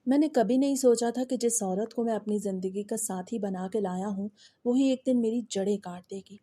میں نے کبھی نہیں سوچا تھا کہ جس عورت کو میں اپنی زندگی کا ساتھی بنا کے لایا ہوں وہی ایک دن میری جڑیں کاٹ دے گی۔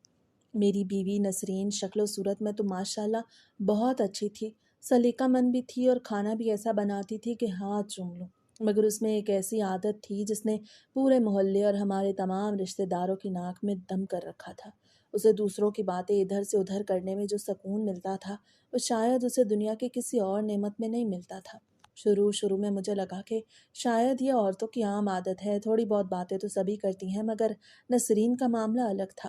میری بیوی نسرین شکل و صورت میں تو ماشاءاللہ بہت اچھی تھی، سلیقہ مند بھی تھی اور کھانا بھی ایسا بناتی تھی کہ ہاتھ چوم لوں، مگر اس میں ایک ایسی عادت تھی جس نے پورے محلے اور ہمارے تمام رشتہ داروں کی ناک میں دم کر رکھا تھا۔ اسے دوسروں کی باتیں ادھر سے ادھر کرنے میں جو سکون ملتا تھا وہ شاید اسے دنیا کی کسی اور نعمت میں نہیں ملتا تھا۔ شروع میں مجھے لگا کہ شاید یہ عورتوں کی عام عادت ہے، تھوڑی بہت باتیں تو سبھی کرتی ہیں، مگر نسرین کا معاملہ الگ تھا۔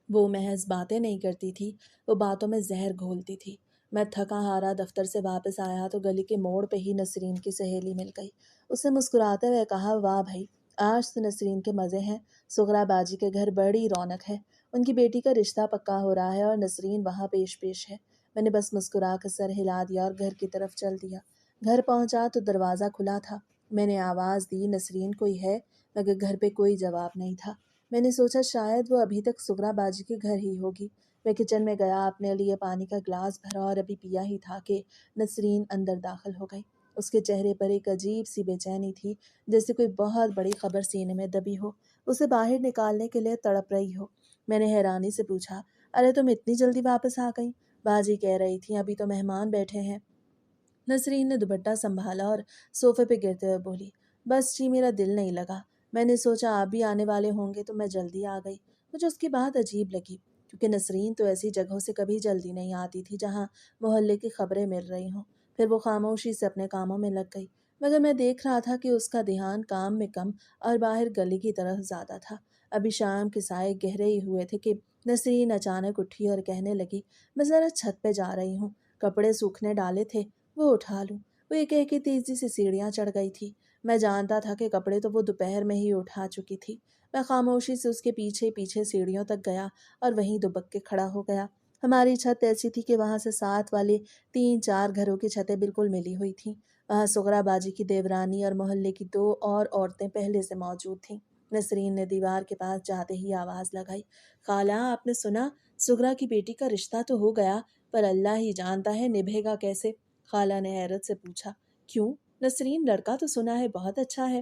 وہ محض باتیں نہیں کرتی تھی، وہ باتوں میں زہر گھولتی تھی۔ میں تھکا ہارا دفتر سے واپس آیا تو گلی کے موڑ پہ ہی نسرین کی سہیلی مل گئی۔ اس نے مسکراتے ہوئے کہا، واہ بھائی، آج تو نسرین کے مزے ہیں، سغرا باجی کے گھر بڑی رونق ہے، ان کی بیٹی کا رشتہ پکا ہو رہا ہے اور نسرین وہاں پیش ہے۔ میں نے بس مسکرا کر سر ہلا دیا اور گھر کی طرف چل دیا۔ گھر پہنچا تو دروازہ کھلا تھا۔ میں نے آواز دی، نسرین کوئی ہے؟ مگر گھر پہ کوئی جواب نہیں تھا۔ میں نے سوچا شاید وہ ابھی تک سغرا باجی کے گھر ہی ہوگی۔ میں کچن میں گیا، اپنے لیے پانی کا گلاس بھرا اور ابھی پیا ہی تھا کہ نسرین اندر داخل ہو گئی۔ اس کے چہرے پر ایک عجیب سی بے چینی تھی، جیسے کوئی بہت بڑی خبر سینے میں دبی ہو، اسے باہر نکالنے کے لیے تڑپ رہی ہو۔ میں نے حیرانی سے پوچھا، ارے تم اتنی جلدی واپس آ گئی؟ باجی کہہ رہی تھی ابھی تو مہمان بیٹھے ہیں۔ نسرین نے دوپٹہ سنبھالا اور صوفے پہ گرتے ہوئے بولی، بس جی میرا دل نہیں لگا، میں نے سوچا آپ بھی آنے والے ہوں گے تو میں جلدی آ گئی۔ مجھے اس کی بات عجیب لگی، کیونکہ نسرین تو ایسی جگہوں سے کبھی جلدی نہیں آتی تھی جہاں محلے کی خبریں مل رہی ہوں۔ پھر وہ خاموشی سے اپنے کاموں میں لگ گئی، مگر میں دیکھ رہا تھا کہ اس کا دھیان کام میں کم اور باہر گلی کی طرف زیادہ تھا۔ ابھی شام کے سائے گہرے ہی ہوئے تھے کہ نسرین اچانک اٹھی اور کہنے لگی، میں ذرا چھت پہ جا رہی ہوں، کپڑے سوکھنے ڈالے تھے، وہ اٹھا لوں۔ وہ یہ کہہ کے تیزی سے سیڑھیاں چڑھ گئی تھی۔ میں جانتا تھا کہ کپڑے تو وہ دوپہر میں ہی اٹھا چکی تھی۔ میں خاموشی سے اس کے پیچھے پیچھے سیڑھیوں تک گیا اور وہیں دبک کے کھڑا ہو گیا۔ ہماری چھت ایسی تھی کہ وہاں سے ساتھ والے 3-4 گھروں کی چھتیں بالکل ملی ہوئی تھیں۔ وہاں سغرا باجی کی دیورانی اور محلے کی 2 اور عورتیں پہلے سے موجود تھیں۔ نسرین نے دیوار کے پاس جاتے ہی آواز لگائی، خالہ آپ نے سنا؟ سغرا کی بیٹی کا رشتہ تو ہو گیا، پر اللہ ہی جانتا ہے نبھے گا کیسے۔ خالہ نے حیرت سے پوچھا، کیوں؟ نسرین لڑکا تو سنا ہے بہت اچھا ہے،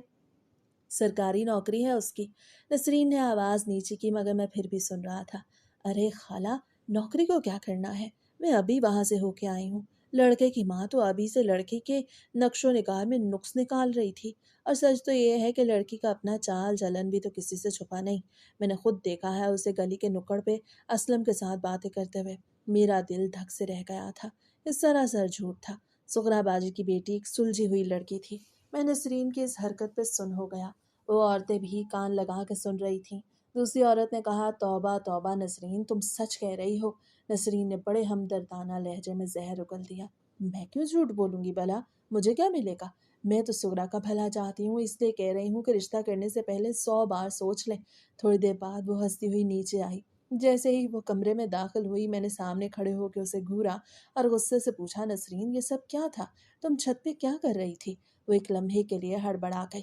سرکاری نوکری ہے اس کی۔ نسرین نے آواز نیچی کی، مگر میں پھر بھی سن رہا تھا۔ ارے خالہ، نوکری کو کیا کرنا ہے، میں ابھی وہاں سے ہو کے آئی ہوں۔ لڑکے کی ماں تو ابھی سے لڑکی کے نقش و نگار میں نقص نکال رہی تھی، اور سچ تو یہ ہے کہ لڑکی کا اپنا چال چلن بھی تو کسی سے چھپا نہیں۔ میں نے خود دیکھا ہے اسے گلی کے نکڑ پہ اسلم کے ساتھ باتیں کرتے ہوئے۔ میرا دل دھک سے رہ گیا تھا، یہ سراسر جھوٹ تھا۔ سغرا باجی کی بیٹی ایک سلجھی ہوئی لڑکی تھی۔ میں نسرین کی اس حرکت پہ سن ہو گیا۔ وہ عورتیں بھی کان لگا کے سن رہی تھیں۔ دوسری عورت نے کہا، توبہ توبہ نسرین، تم سچ کہہ رہی ہو۔ نسرین نے بڑے ہمدردانہ لہجے میں زہر اگل دیا، میں کیوں جھوٹ بولوں گی بھلا، مجھے کیا ملے گا؟ میں تو سغرا کا بھلا چاہتی ہوں، اس لیے کہہ رہی ہوں کہ رشتہ کرنے سے پہلے 100 بار سوچ لیں۔ تھوڑی دیر بعد وہ ہنستی ہوئی نیچے آئی۔ جیسے ہی وہ کمرے میں داخل ہوئی، میں نے سامنے کھڑے ہو کے اسے گھورا اور غصے سے پوچھا، نسرین یہ سب کیا تھا؟ تم چھت پہ کیا کر رہی تھی؟ وہ ایک لمحے کے لیے ہڑبڑا گئی،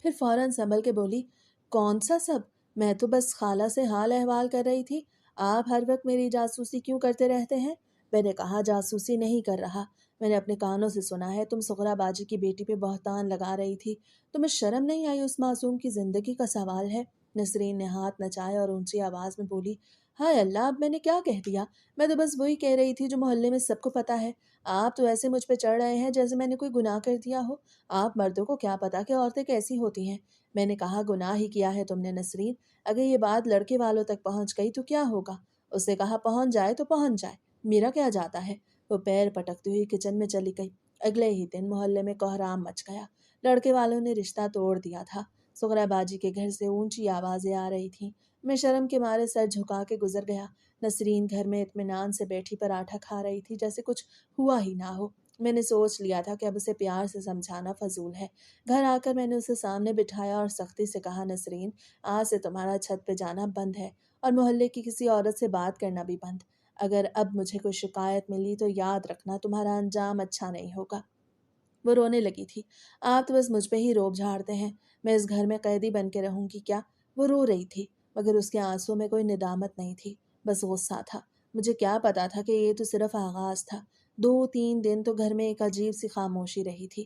پھر فوراً سنبھل کے بولی، کون سا سب؟ میں تو بس خالہ سے حال احوال کر رہی تھی۔ آپ ہر وقت میری جاسوسی کیوں کرتے رہتے ہیں؟ میں نے کہا، جاسوسی نہیں کر رہا، میں نے اپنے کانوں سے سنا ہے تم سغرا باجی کی بیٹی پہ بہتان لگا رہی تھی۔ تمہیں شرم نہیں آئی؟ اس معصوم کی زندگی کا سوال ہے۔ نسرین نے ہاتھ نچائے اور اونچی آواز میں بولی، ہائے اللہ، اب میں نے کیا کہہ دیا؟ میں تو بس وہی کہہ رہی تھی جو محلے میں سب کو پتہ ہے۔ آپ تو ایسے مجھ پہ چڑھ رہے ہیں جیسے میں نے کوئی گناہ کر دیا ہو۔ آپ مردوں کو کیا پتا کہ عورتیں کیسی ہوتی ہیں۔ میں نے کہا، گناہ ہی کیا ہے تم نے نسرین، اگر یہ بات لڑکے والوں تک پہنچ گئی تو کیا ہوگا؟ اس نے کہا، پہنچ جائے تو پہنچ جائے، میرا کیا جاتا ہے۔ وہ پیر پٹکتی ہوئی کچن میں چلی گئی۔ اگلے ہی دن محلے میں کوہرام مچ گیا، لڑکے والوں نے رشتہ توڑ دیا تھا۔ سغرا باجی کے گھر سے اونچی آوازیں آ رہی تھیں۔ میں شرم کے مارے سر جھکا کے گزر گیا۔ نسرین گھر میں اطمینان سے بیٹھی پراٹھا کھا رہی تھی جیسے کچھ ہوا ہی نہ ہو۔ میں نے سوچ لیا تھا کہ اب اسے پیار سے سمجھانا فضول ہے۔ گھر آ کر میں نے اسے سامنے بٹھایا اور سختی سے کہا، نسرین، آج سے تمہارا چھت پہ جانا بند ہے اور محلے کی کسی عورت سے بات کرنا بھی بند۔ اگر اب مجھے کوئی شکایت ملی تو یاد رکھنا تمہارا انجام اچھا نہیں ہوگا۔ وہ رونے لگی تھی، آپ تو بس مجھ پہ ہی روب جھاڑتے ہیں، میں اس گھر میں قیدی بن کے رہوں گی کیا؟ وہ رو رہی تھی، مگر اس کے آنسوں میں کوئی ندامت نہیں تھی، بس غصہ تھا۔ مجھے کیا پتا تھا کہ یہ تو صرف آغاز تھا۔ 2-3 دن تو گھر میں ایک عجیب سی خاموشی رہی تھی۔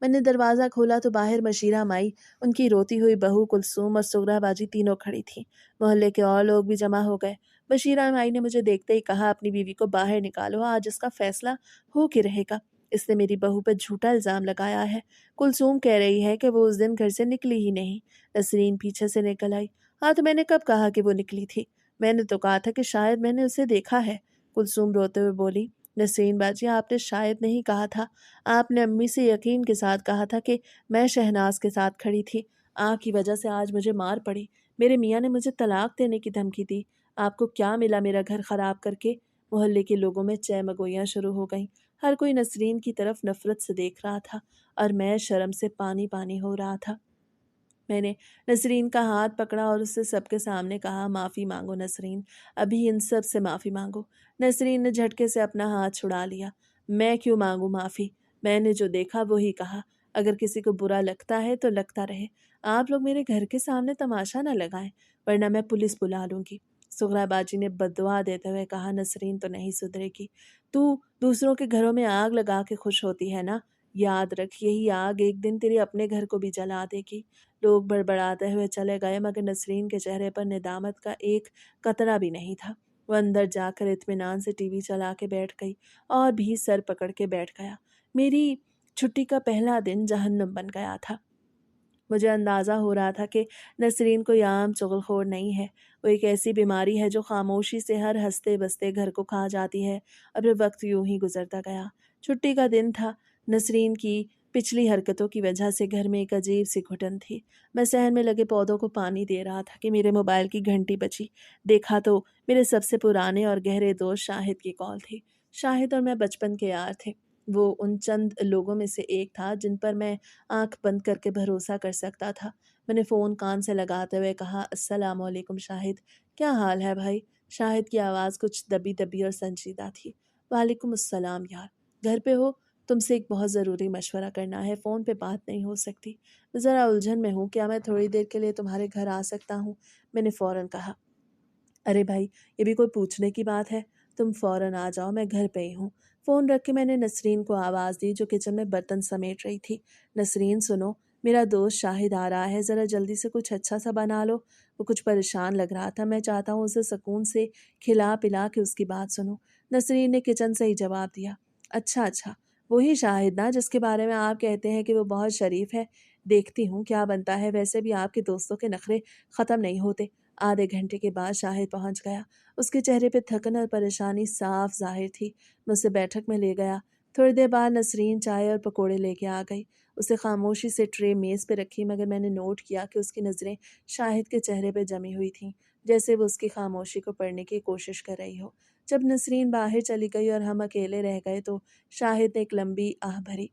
میں نے دروازہ کھولا تو باہر مشیرہ مائی، ان کی روتی ہوئی بہو کلثوم اور سغرا باجی تینوں کھڑی تھیں۔ محلے کے اور لوگ بھی جمع ہو گئے۔ بشیرہ مائی نے مجھے دیکھتے ہی کہا، اپنی بیوی کو باہر نکالو، آج اس کا فیصلہ ہو کے رہے گا۔ اس نے میری بہو پہ جھوٹا الزام لگایا ہے۔ کلثوم کہہ رہی ہے کہ وہ اس دن گھر سے نکلی ہی نہیں۔ نسرین پیچھے سے نکل آئی۔ ہاں تو میں نے کب کہا کہ وہ نکلی تھی؟ میں نے تو کہا تھا کہ شاید میں نے اسے دیکھا ہے۔ کلثوم روتے ہوئے بولی، نسرین باجی آپ نے شاید نہیں کہا تھا، آپ نے امی سے یقین کے ساتھ کہا تھا کہ میں شہناز کے ساتھ کھڑی تھی۔ آپ کی وجہ سے آج مجھے مار پڑی۔ میرے میاں نے مجھے طلاق دینے کی دھمکی دی۔ آپ کو کیا ملا میرا گھر خراب کر کے؟ محلے کے لوگوں میں چہ مگوئیاں شروع ہو گئیں۔ ہر کوئی نسرین کی طرف نفرت سے دیکھ رہا تھا اور میں شرم سے پانی پانی ہو رہا تھا۔ میں نے نسرین کا ہاتھ پکڑا اور اسے سب کے سامنے کہا، معافی مانگو نسرین، ابھی ان سب سے معافی مانگو۔ نسرین نے جھٹکے سے اپنا ہاتھ چھڑا لیا۔ میں کیوں مانگوں معافی؟ میں نے جو دیکھا وہی کہا۔ اگر کسی کو برا لگتا ہے تو لگتا رہے۔ آپ لوگ میرے گھر کے سامنے تماشا نہ لگائیں، ورنہ میں پولیس بلا لوں گی۔ سغرا باجی نے بددعا دیتے ہوئے کہا، نسرین تو نہیں سدھرے گی۔ تو دوسروں کے گھروں میں آگ لگا کے خوش ہوتی ہے نا؟ یاد رکھ، یہی آگ ایک دن تیرے اپنے گھر کو بھی جلا دے گی۔ لوگ بڑبڑاتے ہوئے چلے گئے، مگر نسرین کے چہرے پر ندامت کا ایک قطرہ بھی نہیں تھا۔ وہ اندر جا کر اطمینان سے ٹی وی چلا کے بیٹھ گئی اور بھی سر پکڑ کے بیٹھ گیا۔ میری چھٹی کا پہلا دن جہنم بن گیا تھا۔ مجھے اندازہ ہو رہا تھا کہ نسرین کوئی عام چغل خور نہیں ہے، وہ ایک ایسی بیماری ہے جو خاموشی سے ہر ہنستے بستے گھر کو کھا جاتی ہے۔ اب وقت یوں ہی گزرتا گیا۔ چھٹی کا دن تھا۔ نسرین کی پچھلی حرکتوں کی وجہ سے گھر میں ایک عجیب سی گھٹن تھی۔ میں صحن میں لگے پودوں کو پانی دے رہا تھا کہ میرے موبائل کی گھنٹی بجی۔ دیکھا تو میرے سب سے پرانے اور گہرے دوست شاہد کی کال تھی۔ شاہد اور میں بچپن کے یار تھے۔ وہ ان چند لوگوں میں سے ایک تھا جن پر میں آنکھ بند کر کے بھروسہ کر سکتا تھا۔ میں نے فون کان سے لگاتے ہوئے کہا، السلام علیکم شاہد، کیا حال ہے بھائی؟ شاہد کی آواز کچھ دبی دبی اور سنجیدہ تھی۔ وعلیکم السلام یار، گھر پہ ہو؟ تم سے ایک بہت ضروری مشورہ کرنا ہے، فون پہ بات نہیں ہو سکتی۔ میں ذرا الجھن میں ہوں، کیا میں تھوڑی دیر کے لیے تمہارے گھر آ سکتا ہوں؟ میں نے فوراً کہا، ارے بھائی یہ بھی کوئی پوچھنے کی بات ہے، تم فوراً آ جاؤ، میں گھر پہ ہی ہوں۔ فون رکھ کے میں نے نسرین کو آواز دی جو کچن میں برتن سمیٹ رہی تھی۔ نسرین سنو، میرا دوست شاہد آ رہا ہے، ذرا جلدی سے کچھ اچھا سا بنا لو۔ وہ کچھ پریشان لگ رہا تھا، میں چاہتا ہوں اسے سکون سے کھلا پلا کے اس کی بات سنوں۔ نسرین نے کچن سے ہی جواب دیا، اچھا اچھا، وہی شاہد نا جس کے بارے میں آپ کہتے ہیں کہ وہ بہت شریف ہے، دیکھتی ہوں کیا بنتا ہے۔ ویسے بھی آپ کے دوستوں کے نخرے ختم نہیں ہوتے۔ آدھے گھنٹے کے بعد شاہد پہنچ گیا۔ اس کے چہرے پہ تھکن اور پریشانی صاف ظاہر تھی۔ میں اسے بیٹھک میں لے گیا۔ تھوڑی دیر بعد نسرین چائے اور پکوڑے لے کے آ گئی۔ اسے خاموشی سے ٹرے میز پہ رکھی، مگر میں نے نوٹ کیا کہ اس کی نظریں شاہد کے چہرے پہ جمی ہوئی تھیں، جیسے وہ اس کی خاموشی کو پڑھنے کی کوشش کر رہی ہو۔ جب نسرین باہر چلی گئی اور ہم اکیلے رہ گئے تو شاہد نے ایک لمبی آہ بھری،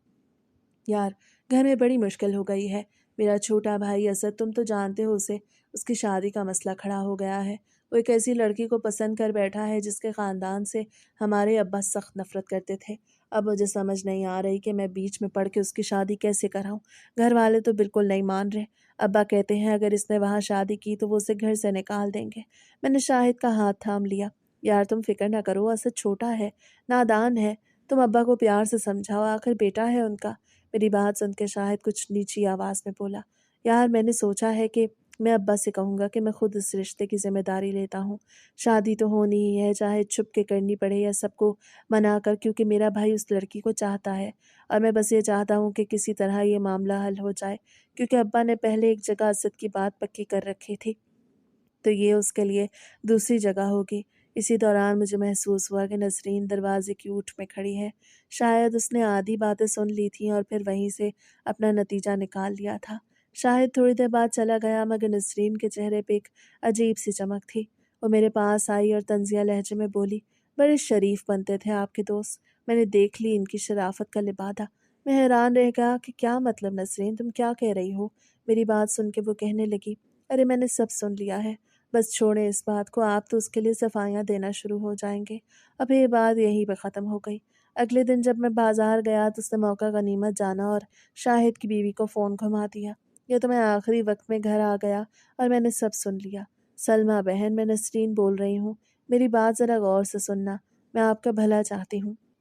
یار گھر میں بڑی مشکل ہو گئی ہے۔ میرا چھوٹا بھائی اسد، تم تو جانتے ہو اسے، اس کی شادی کا مسئلہ کھڑا ہو گیا ہے۔ وہ ایک ایسی لڑکی کو پسند کر بیٹھا ہے جس کے خاندان سے ہمارے ابا سخت نفرت کرتے تھے۔ اب مجھے سمجھ نہیں آ رہی کہ میں بیچ میں پڑھ کے اس کی شادی کیسے کراؤں۔ گھر والے تو بالکل نہیں مان رہے۔ ابا کہتے ہیں اگر اس نے وہاں شادی کی تو وہ اسے گھر سے نکال دیں گے۔ میں نے شاہد کا ہاتھ تھام لیا، یار تم فکر نہ کرو، اسد چھوٹا ہے، نادان ہے، تم ابا کو پیار سے سمجھاؤ، آخر بیٹا ہے ان کا۔ میری بات سن کے شاہد کچھ نیچی آواز میں بولا، یار میں نے سوچا ہے کہ میں ابا سے کہوں گا کہ میں خود اس رشتے کی ذمہ داری لیتا ہوں۔ شادی تو ہونی ہی ہے، چاہے چھپ کے کرنی پڑے یا سب کو منا کر، کیونکہ میرا بھائی اس لڑکی کو چاہتا ہے اور میں بس یہ چاہتا ہوں کہ کسی طرح یہ معاملہ حل ہو جائے، کیونکہ ابا نے پہلے ایک جگہ اسد کی بات پکی کر رکھی تھی تو یہ اس کے لیے دوسری جگہ ہوگی۔ اسی دوران مجھے محسوس ہوا کہ نسرین دروازے کی اوٹ میں کھڑی ہے۔ شاید اس نے آدھی باتیں سن لی تھیں اور پھر وہیں سے اپنا نتیجہ نکال لیا تھا۔ شاہد تھوڑی دیر بعد چلا گیا، مگر نسرین کے چہرے پہ ایک عجیب سی چمک تھی۔ وہ میرے پاس آئی اور طنزیہ لہجے میں بولی، بڑے شریف بنتے تھے آپ کے دوست، میں نے دیکھ لی ان کی شرافت کا لبادہ۔ میں حیران رہ گیا کہ کیا مطلب نسرین، تم کیا کہہ رہی ہو؟ میری بات سن کے وہ کہنے لگی، ارے میں نے سب سن لیا ہے، بس چھوڑیں اس بات کو، آپ تو اس کے لیے صفائیاں دینا شروع ہو جائیں گے۔ اب یہ بات یہیں پہ ختم ہو گئی۔ اگلے دن جب میں بازار گیا تو اس نے موقع غنیمت جانا اور شاہد کی بیوی کو فون گھما دیا۔ یہ تو میں آخری وقت میں گھر آ گیا اور میں نے سب سن لیا۔ سلمیٰ بہن، میں نسرین بول رہی ہوں، میری بات ذرا غور سے سننا، میں آپ کا بھلا چاہتی ہوں۔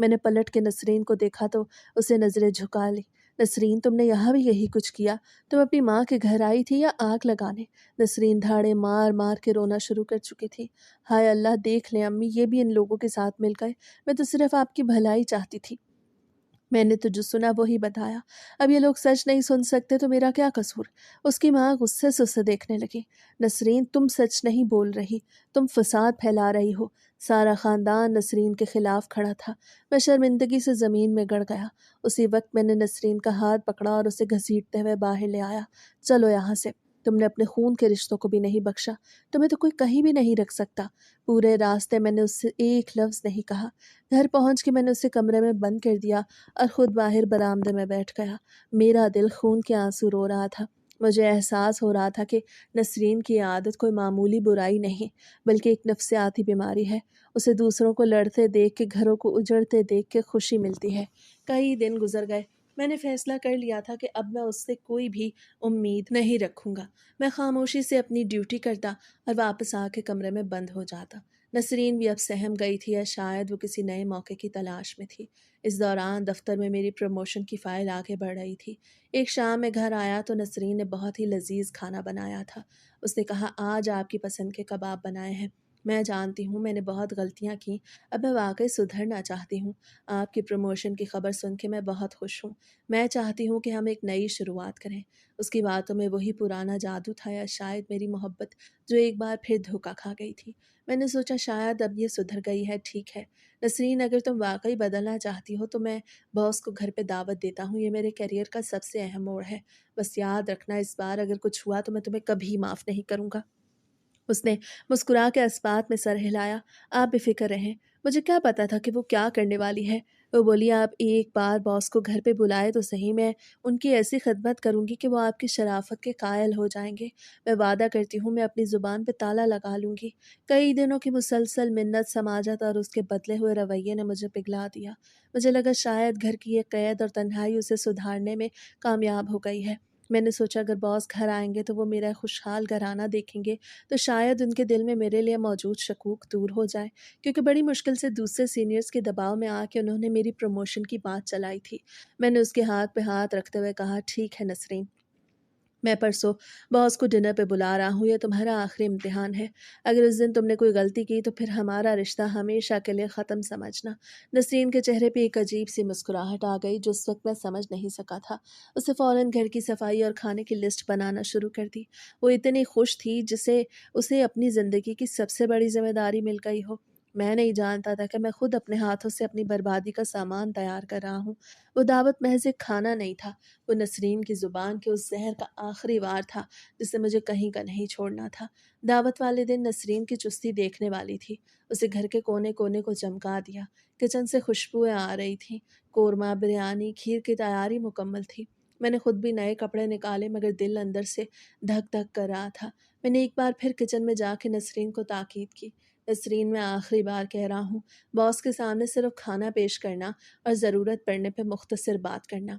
میں نے پلٹ کے نسرین کو دیکھا تو اسے نظریں جھکا لی۔ نسرین، تم نے یہاں بھی یہی کچھ کیا؟ تم اپنی ماں کے گھر آئی تھی یا آگ لگانے؟ نسرین دھاڑے مار مار کے رونا شروع کر چکی تھی۔ ہائے اللہ، دیکھ لیں امی، یہ بھی ان لوگوں کے ساتھ مل گئے۔ میں تو صرف آپ کی بھلائی چاہتی تھی۔ میں نے تو جو سنا وہی بتایا۔ اب یہ لوگ سچ نہیں سن سکتے تو میرا کیا قصور؟ اس کی ماں غصے سے اسے دیکھنے لگی۔ نسرین، تم سچ نہیں بول رہی، تم فساد پھیلا رہی ہو۔ سارا خاندان نسرین کے خلاف کھڑا تھا۔ میں شرمندگی سے زمین میں گڑ گیا۔ اسی وقت میں نے نسرین کا ہاتھ پکڑا اور اسے گھسیٹتے ہوئے باہر لے آیا۔ چلو یہاں سے، تم نے اپنے خون کے رشتوں کو بھی نہیں بخشا، تمہیں تو کوئی کہیں بھی نہیں رکھ سکتا۔ پورے راستے میں نے اس سے ایک لفظ نہیں کہا۔ گھر پہنچ کے میں نے اسے کمرے میں بند کر دیا اور خود باہر برآمدے میں بیٹھ گیا۔ میرا دل خون کے آنسو رو رہا تھا۔ مجھے احساس ہو رہا تھا کہ نسرین کی عادت کوئی معمولی برائی نہیں بلکہ ایک نفسیاتی بیماری ہے۔ اسے دوسروں کو لڑتے دیکھ کے، گھروں کو اجڑتے دیکھ کے خوشی ملتی ہے۔ کئی دن گزر گئے۔ میں نے فیصلہ کر لیا تھا کہ اب میں اس سے کوئی بھی امید نہیں رکھوں گا۔ میں خاموشی سے اپنی ڈیوٹی کرتا اور واپس آ کے کمرے میں بند ہو جاتا۔ نسرین بھی اب سہم گئی تھی یا شاید وہ کسی نئے موقع کی تلاش میں تھی۔ اس دوران دفتر میں میری پروموشن کی فائل آگے بڑھ رہی تھی۔ ایک شام میں گھر آیا تو نسرین نے بہت ہی لذیذ کھانا بنایا تھا۔ اس نے کہا، آج آپ کی پسند کے کباب بنائے ہیں۔ میں جانتی ہوں میں نے بہت غلطیاں کیں، اب میں واقعی سدھرنا چاہتی ہوں۔ آپ کی پروموشن کی خبر سن کے میں بہت خوش ہوں۔ میں چاہتی ہوں کہ ہم ایک نئی شروعات کریں۔ اس کی باتوں میں وہی پرانا جادو تھا یا شاید میری محبت جو ایک بار پھر دھوکا کھا گئی تھی۔ میں نے سوچا شاید اب یہ سدھر گئی ہے۔ ٹھیک ہے نسرین، اگر تم واقعی بدلنا چاہتی ہو تو میں باس کو گھر پہ دعوت دیتا ہوں۔ یہ میرے کیریئر کا سب سے اہم موڑ ہے۔ بس یاد رکھنا، اس بار اگر کچھ ہوا تو میں تمہیں کبھی معاف نہیں کروں گا۔ اس نے مسکرا کے اسبات میں سر ہلایا۔ آپ بے فکر رہیں، مجھے کیا پتا تھا کہ وہ کیا کرنے والی ہے۔ وہ بولی، آپ ایک بار باس کو گھر پہ بلائے تو صحیح، میں ان کی ایسی خدمت کروں گی کہ وہ آپ کی شرافت کے قائل ہو جائیں گے۔ میں وعدہ کرتی ہوں میں اپنی زبان پہ تالا لگا لوں گی۔ کئی دنوں کی مسلسل منت سماجت اور اس کے بدلے ہوئے رویے نے مجھے پگھلا دیا۔ مجھے لگا شاید گھر کی یہ قید اور تنہائی اسے سدھارنے میں کامیاب ہو گئی ہے۔ میں نے سوچا اگر باس گھر آئیں گے تو وہ میرا خوشحال گھرانہ دیکھیں گے تو شاید ان کے دل میں میرے لیے موجود شکوک دور ہو جائے، کیونکہ بڑی مشکل سے دوسرے سینئرز کے دباؤ میں آ کے انہوں نے میری پروموشن کی بات چلائی تھی۔ میں نے اس کے ہاتھ پہ ہاتھ رکھتے ہوئے کہا، ٹھیک ہے نسرین، میں پرسوں باس کو ڈنر پہ بلا رہا ہوں۔ یہ تمہارا آخری امتحان ہے۔ اگر اس دن تم نے کوئی غلطی کی تو پھر ہمارا رشتہ ہمیشہ کے لیے ختم سمجھنا۔ نسرین کے چہرے پہ ایک عجیب سی مسکراہٹ آ گئی جو اس وقت میں سمجھ نہیں سکا تھا۔ اسے فوراً گھر کی صفائی اور کھانے کی لسٹ بنانا شروع کر دی۔ وہ اتنی خوش تھی جسے اسے اپنی زندگی کی سب سے بڑی ذمہ داری مل گئی ہو۔ میں نہیں جانتا تھا کہ میں خود اپنے ہاتھوں سے اپنی بربادی کا سامان تیار کر رہا ہوں۔ وہ دعوت محض ایک کھانا نہیں تھا، وہ نسرین کی زبان کے اس زہر کا آخری وار تھا جسے مجھے کہیں کا نہیں چھوڑنا تھا۔ دعوت والے دن نسرین کی چستی دیکھنے والی تھی۔ اسے گھر کے کونے کونے کو چمکا دیا۔ کچن سے خوشبوئیں آ رہی تھیں۔ قورمہ، بریانی، کھیر کی تیاری مکمل تھی۔ میں نے خود بھی نئے کپڑے نکالے مگر دل اندر سے دھک دھک کر رہا تھا۔ میں نے ایک بار پھر کچن میں جا کے نسرین کو تاکید کی، نسرین، میں آخری بار کہہ رہا ہوں، باس کے سامنے صرف کھانا پیش کرنا اور ضرورت پڑنے پہ مختصر بات کرنا،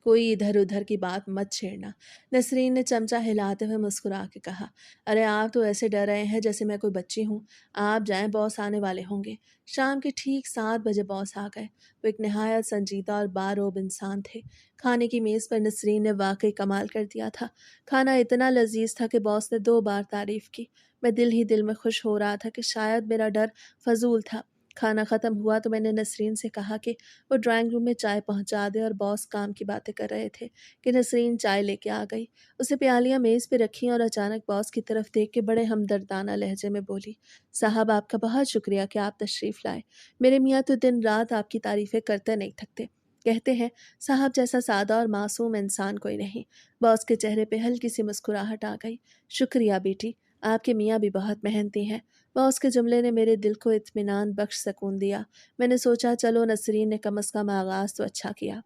کوئی ادھر ادھر کی بات مت چھیڑنا۔ نسرین نے چمچہ ہلاتے ہوئے مسکرا کے کہا، ارے آپ تو ایسے ڈر رہے ہیں جیسے میں کوئی بچی ہوں۔ آپ جائیں، باس آنے والے ہوں گے۔ شام کے ٹھیک 7 بجے باس آ گئے۔ وہ ایک نہایت سنجیدہ اور باروب انسان تھے۔ کھانے کی میز پر نسرین نے واقعی کمال کر دیا تھا۔ کھانا اتنا لذیذ تھا کہ باس نے 2 بار تعریف کی۔ میں دل ہی دل میں خوش ہو رہا تھا کہ شاید میرا ڈر فضول تھا۔ کھانا ختم ہوا تو میں نے نسرین سے کہا کہ وہ ڈرائنگ روم میں چائے پہنچا دے اور باس کام کی باتیں کر رہے تھے کہ نسرین چائے لے کے آ گئی۔ اسے پیالیاں میز پہ رکھیں اور اچانک باس کی طرف دیکھ کے بڑے ہمدردانہ لہجے میں بولی، صاحب آپ کا بہت شکریہ کہ آپ تشریف لائے۔ میرے میاں تو دن رات آپ کی تعریفیں کرتے نہیں تھکتے، کہتے ہیں صاحب جیسا سادہ اور معصوم انسان کوئی نہیں۔ باس کے چہرے پہ ہلکی سی مسکراہٹ آ گئی۔ شکریہ بیٹی، آپ کے میاں بھی بہت محنتی ہیں۔ باس کے جملے نے میرے دل کو اطمینان بخش سکون دیا۔ میں نے سوچا چلو نسرین نے کم از کم آغاز تو اچھا کیا۔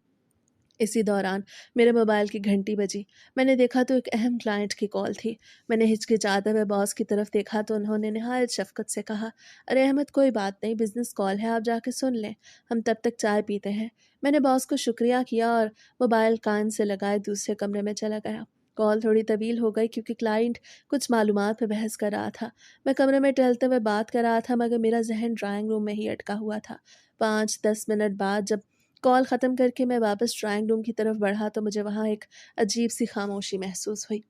اسی دوران میرے موبائل کی گھنٹی بجی۔ میں نے دیکھا تو ایک اہم کلائنٹ کی کال تھی۔ میں نے ہچکچاتے ہوئے باس کی طرف دیکھا تو انہوں نے نہایت شفقت سے کہا، ارے احمد کوئی بات نہیں، بزنس کال ہے، آپ جا کے سن لیں، ہم تب تک چائے پیتے ہیں۔ میں نے باس کو شکریہ کیا اور موبائل کان سے لگائے دوسرے کمرے میں چلا گیا۔ کال تھوڑی طویل ہو گئی کیونکہ کلائنٹ کچھ معلومات پہ بحث کر رہا تھا۔ میں کمرے میں ٹہلتے ہوئے بات کر رہا تھا مگر میرا ذہن ڈرائنگ روم میں ہی اٹکا ہوا تھا۔ 5-10 منٹ بعد جب کال ختم کر کے میں واپس ڈرائنگ روم کی طرف بڑھا تو مجھے وہاں ایک عجیب سی خاموشی محسوس ہوئی۔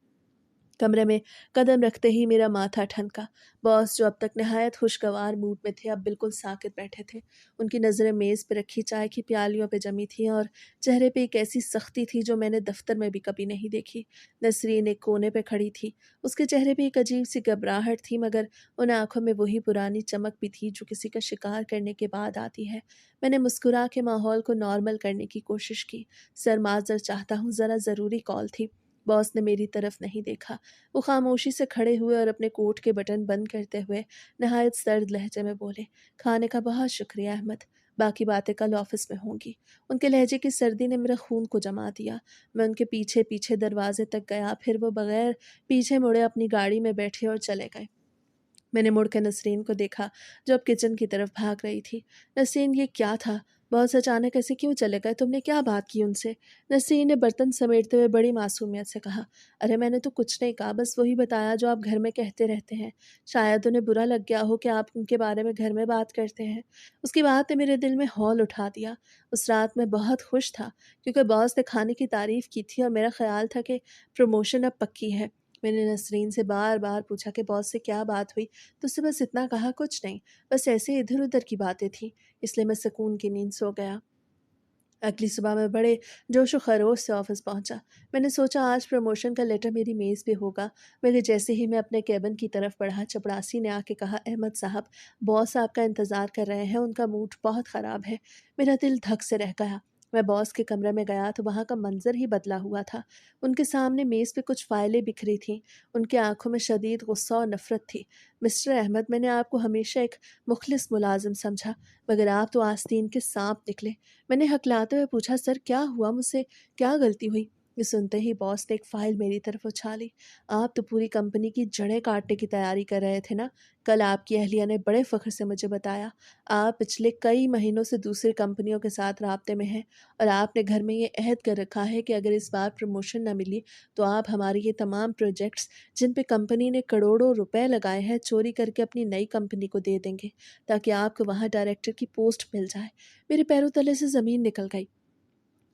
کمرے میں قدم رکھتے ہی میرا ماتھا ٹھنکا۔ باس جو اب تک نہایت خوشگوار موڈ میں تھے اب بالکل ساکت بیٹھے تھے۔ ان کی نظریں میز پہ رکھی چائے کی پیالیوں پہ جمی تھیں اور چہرے پہ ایک ایسی سختی تھی جو میں نے دفتر میں بھی کبھی نہیں دیکھی۔ نسرین ایک کونے پہ کھڑی تھی۔ اس کے چہرے پہ ایک عجیب سی گھبراہٹ تھی مگر ان آنکھوں میں وہی پرانی چمک بھی تھی جو کسی کا شکار کرنے کے بعد آتی ہے۔ میں نے مسکرا کے ماحول کو نارمل کرنے کی کوشش کی۔ سر معذرت چاہتا ہوں، ذرا ضروری کال تھی۔ باس نے میری طرف نہیں دیکھا۔ وہ خاموشی سے کھڑے ہوئے اور اپنے کوٹ کے بٹن بند کرتے ہوئے نہایت سرد لہجے میں بولے، کھانے کا بہت شکریہ احمد، باقی باتیں کل آفس میں ہوں گی۔ ان کے لہجے کی سردی نے میرے خون کو جما دیا۔ میں ان کے پیچھے پیچھے دروازے تک گیا، پھر وہ بغیر پیچھے مڑے اپنی گاڑی میں بیٹھے اور چلے گئے۔ میں نے مڑ کے نسرین کو دیکھا جو اب کچن کی طرف بھاگ رہی تھی۔ نسرین، یہ کیا تھا؟ بہت اچانک ایسے کیوں چلے گئے؟ تم نے کیا بات کی ان سے؟ نسرین نے برتن سمیٹتے ہوئے بڑی معصومیت سے کہا، ارے میں نے تو کچھ نہیں کہا، بس وہی بتایا جو آپ گھر میں کہتے رہتے ہیں۔ شاید انہیں برا لگ گیا ہو کہ آپ ان کے بارے میں گھر میں بات کرتے ہیں۔ اس کی بات نے میرے دل میں ہول اٹھا دیا۔ اس رات میں بہت خوش تھا کیونکہ باس نے کھانے کی تعریف کی تھی اور میرا خیال تھا کہ پروموشن اب پکی ہے۔ میں نے نسرین سے بار بار پوچھا کہ باس سے کیا بات ہوئی، تو اس سے بس اتنا کہا، کچھ نہیں، بس ایسے ادھر ادھر کی باتیں تھیں۔ اس لیے میں سکون کی نیند سو گیا۔ اگلی صبح میں بڑے جوش و خروش سے آفس پہنچا۔ میں نے سوچا آج پروموشن کا لیٹر میری میز پہ ہوگا، مگر جیسے ہی میں اپنے کیبن کی طرف بڑھا چپڑاسی نے آ کے کہا، احمد صاحب، باس آپ کا انتظار کر رہے ہیں، ان کا موڈ بہت خراب ہے۔ میرا دل دھک سے رہ گیا۔ میں باس کے کمرے میں گیا تو وہاں کا منظر ہی بدلا ہوا تھا۔ ان کے سامنے میز پہ کچھ فائلیں بکھری تھیں۔ ان کی آنکھوں میں شدید غصہ اور نفرت تھی۔ مسٹر احمد، میں نے آپ کو ہمیشہ ایک مخلص ملازم سمجھا، مگر آپ تو آستین کے سانپ نکلے۔ میں نے ہکلاتے ہوئے پوچھا، سر کیا ہوا، مجھ سے کیا غلطی ہوئی؟ یہ سنتے ہی باس نے ایک فائل میری طرف اچھالی۔ آپ تو پوری کمپنی کی جڑیں کاٹنے کی تیاری کر رہے تھے نا؟ کل آپ کی اہلیہ نے بڑے فخر سے مجھے بتایا آپ پچھلے کئی مہینوں سے دوسری کمپنیوں کے ساتھ رابطے میں ہیں اور آپ نے گھر میں یہ عہد کر رکھا ہے کہ اگر اس بار پروموشن نہ ملی تو آپ ہماری یہ تمام پروجیکٹس جن پہ کمپنی نے کروڑوں روپے لگائے ہیں چوری کر کے اپنی نئی کمپنی کو دے دیں گے تاکہ آپ کو وہاں ڈائریکٹر کی پوسٹ مل جائے۔ میرے پیروں تلے سے زمین نکل گئی۔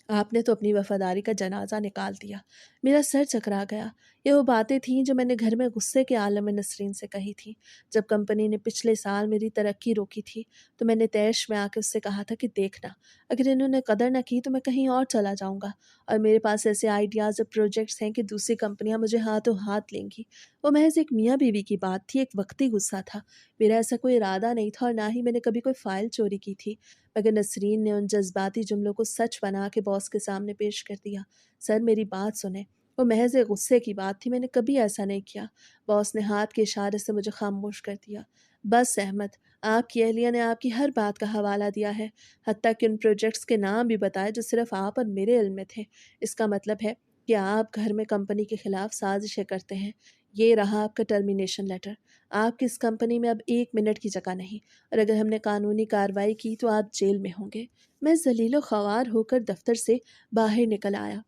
آپ نے تو اپنی وفاداری کا جنازہ نکال دیا۔ میرا سر چکرا گیا۔ یہ وہ باتیں تھیں جو میں نے گھر میں غصے کے عالم میں نسرین سے کہی تھی۔ جب کمپنی نے پچھلے سال میری ترقی روکی تھی تو میں نے تیش میں آ کے اس سے کہا تھا کہ دیکھنا، اگر انہوں نے قدر نہ کی تو میں کہیں اور چلا جاؤں گا، اور میرے پاس ایسے آئیڈیاز اور پروجیکٹس ہیں کہ دوسری کمپنیاں مجھے ہاتھوں ہاتھ لیں گی۔ وہ محض ایک میاں بیوی کی بات تھی، ایک وقتی غصہ تھا۔ میرا ایسا کوئی ارادہ نہیں تھا اور نہ ہی میں نے کبھی کوئی فائل چوری کی تھی، مگر نسرین نے ان جذباتی جملوں کو سچ بنا کے باس کے سامنے پیش کر دیا۔ سر میری بات سنیں، وہ محض ایک غصے کی بات تھی، میں نے کبھی ایسا نہیں کیا۔ باس نے ہاتھ کے اشارے سے مجھے خاموش کر دیا۔ بس احمد، آپ کی اہلیہ نے آپ کی ہر بات کا حوالہ دیا ہے، حتیٰ کہ ان پروجیکٹس کے نام بھی بتائے جو صرف آپ اور میرے علم میں تھے۔ اس کا مطلب ہے کہ آپ گھر میں کمپنی کے خلاف سازشیں کرتے ہیں۔ یہ رہا آپ کا ٹرمینیشن لیٹر۔ آپ کی اس کمپنی میں اب 1 منٹ کی جگہ نہیں، اور اگر ہم نے قانونی کارروائی کی تو آپ جیل میں ہوں گے۔ میں ذلیل و خوار ہو کر دفتر سے باہر نکل آیا۔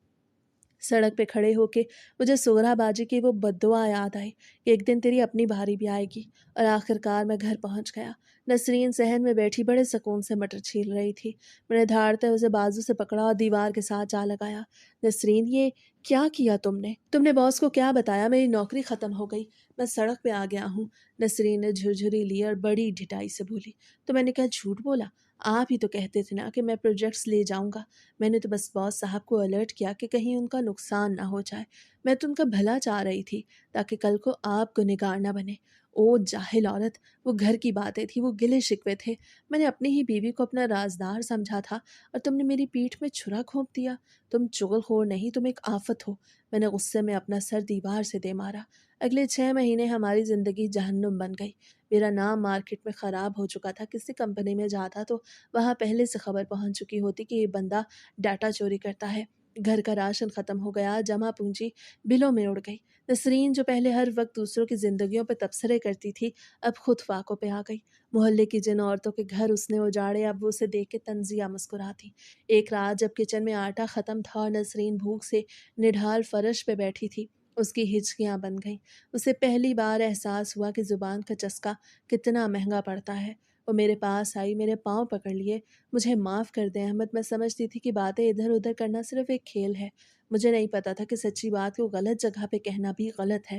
سڑک پہ کھڑے ہو کے مجھے سغرا باجی کی وہ بددعا یاد آئی کہ ایک دن تیری اپنی باری بھی آئے گی، اور آخر کار میں گھر پہنچ گیا۔ نسرین صحن میں بیٹھی بڑے سکون سے مٹر چھیل رہی تھی۔ میں نے دھاڑتے اسے بازو سے پکڑا اور دیوار کے ساتھ جا لگایا۔ نسرین، یہ کیا کیا تم نے؟ تم نے باس کو کیا بتایا؟ میری نوکری ختم ہو گئی، میں سڑک پہ آ گیا ہوں۔ نسرین نے جھرجھری لی اور بڑی ڈھٹائی سے بولی، تو میں نے کیا جھوٹ بولا؟ آپ ہی تو کہتے تھے نا کہ میں پروجیکٹس لے جاؤں گا۔ میں نے تو بس باس صاحب کو الرٹ کیا کہ کہیں ان کا نقصان نہ ہو جائے۔ میں تو ان کا بھلا چاہ رہی تھی تاکہ کل کو آپ گنہگار نہ بنے۔ او جاہل عورت، وہ گھر کی باتیں تھی، وہ گلے شکوے تھے۔ میں نے اپنی ہی بیوی کو اپنا رازدار سمجھا تھا اور تم نے میری پیٹھ میں چھرا گھونپ دیا۔ تم چغل خور نہیں، تم ایک آفت ہو۔ میں نے غصے میں اپنا سر دیوار سے دے مارا۔ اگلے 6 مہینے ہماری زندگی جہنم بن گئی۔ میرا نام مارکیٹ میں خراب ہو چکا تھا۔ کسی کمپنی میں جاتا تو وہاں پہلے سے خبر پہنچ چکی ہوتی کہ یہ بندہ ڈاٹا چوری کرتا ہے۔ گھر کا راشن ختم ہو گیا، جمع پونجی بلوں میں اڑ گئی۔ نسرین جو پہلے ہر وقت دوسروں کی زندگیوں پہ تبصرے کرتی تھی اب خود فاقوں پہ آ گئی۔ محلے کی جن عورتوں کے گھر اس نے اجاڑے اب وہ اسے دیکھ کے طنزیہ مسکراتی۔ ایک رات جب کچن میں آٹا ختم تھا اور نسرین بھوک سے نڈھال فرش پہ بیٹھی تھی، اس کی ہچکیاں بن گئیں۔ اسے پہلی بار احساس ہوا کہ زبان کا چسکا کتنا مہنگا پڑتا ہے۔ وہ میرے پاس آئی، میرے پاؤں پکڑ لیے۔ مجھے معاف کر دیں احمد، میں سمجھتی تھی کہ باتیں ادھر ادھر کرنا صرف ایک کھیل ہے۔ مجھے نہیں پتا تھا کہ سچی بات کو غلط جگہ پہ کہنا بھی غلط ہے۔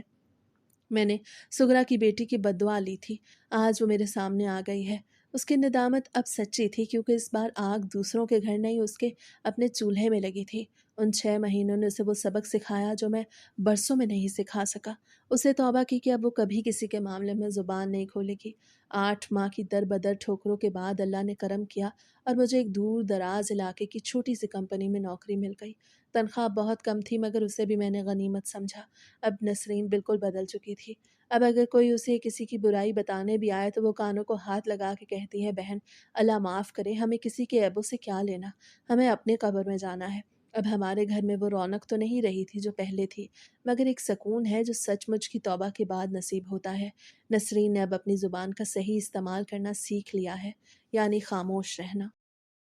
میں نے سغرا کی بیٹی کی بددعا لی تھی، آج وہ میرے سامنے آ گئی ہے۔ اس کی ندامت اب سچی تھی، کیونکہ اس بار آگ دوسروں کے گھر نہیں، اس کے اپنے چولہے میں لگی تھی۔ ان 6 مہینوں نے اسے وہ سبق سکھایا جو میں برسوں میں نہیں سکھا سکا۔ اسے توبہ کی کہ اب وہ کبھی کسی کے معاملے میں زبان نہیں کھولے گی۔ 8 ماہ کی در بدر ٹھوکروں کے بعد اللہ نے کرم کیا اور مجھے ایک دور دراز علاقے کی چھوٹی سی کمپنی میں نوکری مل گئی۔ تنخواہ بہت کم تھی، مگر اسے بھی میں نے غنیمت سمجھا۔ اب نسرین بالکل بدل چکی تھی۔ اب اگر کوئی اسے کسی کی برائی بتانے بھی آئے تو وہ کانوں کو ہاتھ لگا کے کہتی ہے، بہن اللہ معاف کرے، ہمیں کسی کے عیبوں سے کیا لینا، ہمیں اپنے قبر میں جانا ہے۔ اب ہمارے گھر میں وہ رونق تو نہیں رہی تھی جو پہلے تھی، مگر ایک سکون ہے جو سچ مچ کی توبہ کے بعد نصیب ہوتا ہے۔ نسرین نے اب اپنی زبان کا صحیح استعمال کرنا سیکھ لیا ہے، یعنی خاموش رہنا۔